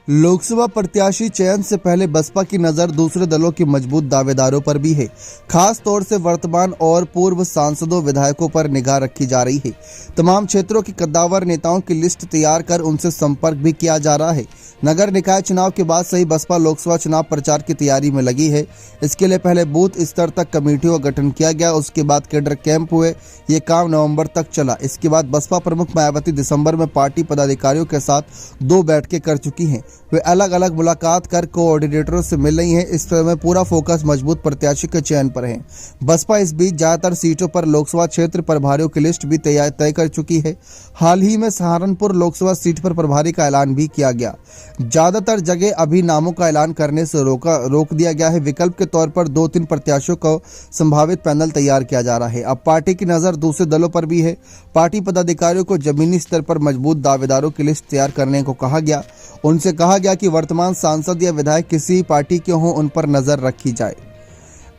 लोकसभा प्रत्याशी चयन से पहले बसपा की नजर दूसरे दलों के मजबूत दावेदारों पर भी है। खास तौर से वर्तमान और पूर्व सांसदों विधायकों पर निगाह रखी जा रही है। तमाम क्षेत्रों के कद्दावर नेताओं की लिस्ट तैयार कर उनसे संपर्क भी किया जा रहा है। नगर निकाय चुनाव के बाद से ही बसपा लोकसभा चुनाव प्रचार की तैयारी में लगी है। इसके लिए पहले बूथ स्तर तक कमेटियों का गठन किया गया, उसके बाद कैडर कैंप हुए। ये काम नवंबर तक चला। इसके बाद बसपा प्रमुख मायावती दिसंबर में पार्टी पदाधिकारियों के साथ 2 बैठकें कर चुकी हैं। वे अलग अलग मुलाकात कर कोऑर्डिनेटरों से मिल रही हैं। इस समय पूरा फोकस मजबूत प्रत्याशी के चयन पर है। बसपा इस बीच ज्यादातर सीटों पर लोकसभा क्षेत्र प्रभारियों की लिस्ट भी तय कर चुकी है। हाल ही में सहारनपुर लोकसभा सीट पर प्रभारी का ऐलान भी किया गया। ज्यादातर जगह अभी नामों का ऐलान करने से रोक दिया गया है। विकल्प के तौर पर 2-3 प्रत्याशियों को संभावित पैनल तैयार किया जा रहा है। अब पार्टी की नजर दूसरे दलों पर भी है। पार्टी पदाधिकारियों को जमीनी स्तर पर मजबूत दावेदारों की लिस्ट तैयार करने को कहा गया। उनसे कहा गया कि वर्तमान सांसद या विधायक किसी पार्टी के हों, उन पर नजर रखी जाए।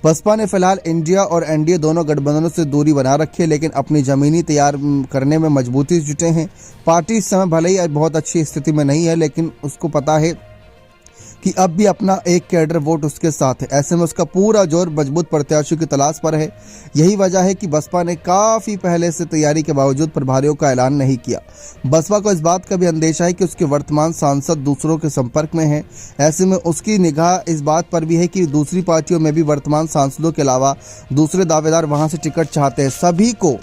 बसपा ने फिलहाल इंडिया और एनडीए दोनों गठबंधनों से दूरी बना रखी है, लेकिन अपनी जमीनी तैयार करने में मजबूती से जुटे हैं। पार्टी इस समय भले ही बहुत अच्छी स्थिति में नहीं है, लेकिन उसको पता है कि अब भी अपना एक कैडर वोट उसके साथ है। ऐसे में उसका पूरा जोर मजबूत प्रत्याशियों की तलाश पर है। यही वजह है कि बसपा ने काफी पहले से तैयारी के बावजूद प्रभारियों का ऐलान नहीं किया। बसपा को इस बात का भी अंदेशा है कि उसके वर्तमान सांसद दूसरों के संपर्क में हैं। ऐसे में उसकी निगाह इस बात पर भी है कि दूसरी पार्टियों में भी वर्तमान सांसदों के अलावा दूसरे दावेदार वहां से टिकट चाहते हैं। सभी को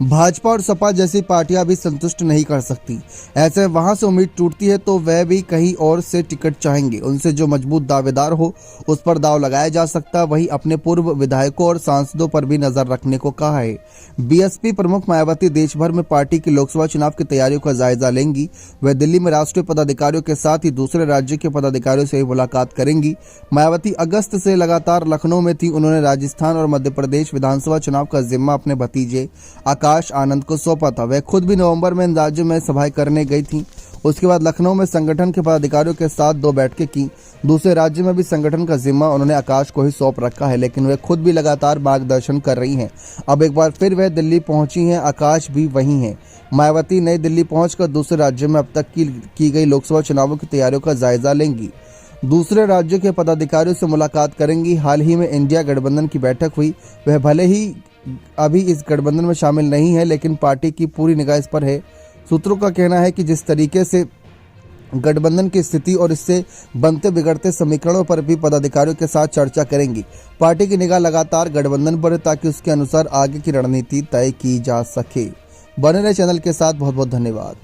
भाजपा और सपा जैसी पार्टियां भी संतुष्ट नहीं कर सकती। ऐसे में वहां से उम्मीद टूटती है तो वह भी कहीं और से टिकट चाहेंगे। उनसे जो मजबूत दावेदार हो उस पर दाव लगाया जा सकता है। वहीं अपने पूर्व विधायकों और सांसदों पर भी नजर रखने को कहा है। बीएसपी प्रमुख मायावती देश भर में पार्टी की लोकसभा चुनाव की तैयारियों का जायजा लेंगी। वह दिल्ली में राष्ट्रीय पदाधिकारियों के साथ ही दूसरे राज्य के पदाधिकारियों से मुलाकात करेंगी। मायावती अगस्त से लगातार लखनऊ में थी। उन्होंने राजस्थान और मध्य प्रदेश विधानसभा चुनाव का जिम्मा अपने भतीजे आकाश आनंद को सौंपा था। वह खुद भी नवंबर में इन राज्यों में सभाएं करने गई थी। उसके बाद लखनऊ में संगठन के पदाधिकारियों के साथ 2 बैठकें की। दूसरे राज्य में भी संगठन का जिम्मा उन्होंने आकाश को ही सौंप रखा है, लेकिन वे खुद भी लगातार मार्गदर्शन कर रही हैं। अब एक बार फिर वह दिल्ली पहुंची हैं। आकाश भी वहीं है। मायावती नई दिल्ली पहुंचकर दूसरे राज्यों में अब तक की गई लोकसभा चुनावों की तैयारियों का जायजा लेंगी। दूसरे राज्यों के पदाधिकारियों से मुलाकात करेंगी। हाल ही में इंडिया गठबंधन की बैठक हुई। वह भले ही अभी इस गठबंधन में शामिल नहीं है, लेकिन पार्टी की पूरी निगाह इस पर है। सूत्रों का कहना है कि जिस तरीके से गठबंधन की स्थिति और इससे बनते बिगड़ते समीकरणों पर भी पदाधिकारियों के साथ चर्चा करेंगी। पार्टी की निगाह लगातार गठबंधन पर है ताकि उसके अनुसार आगे की रणनीति तय की जा सके। बने रहे चैनल के साथ। बहुत बहुत धन्यवाद।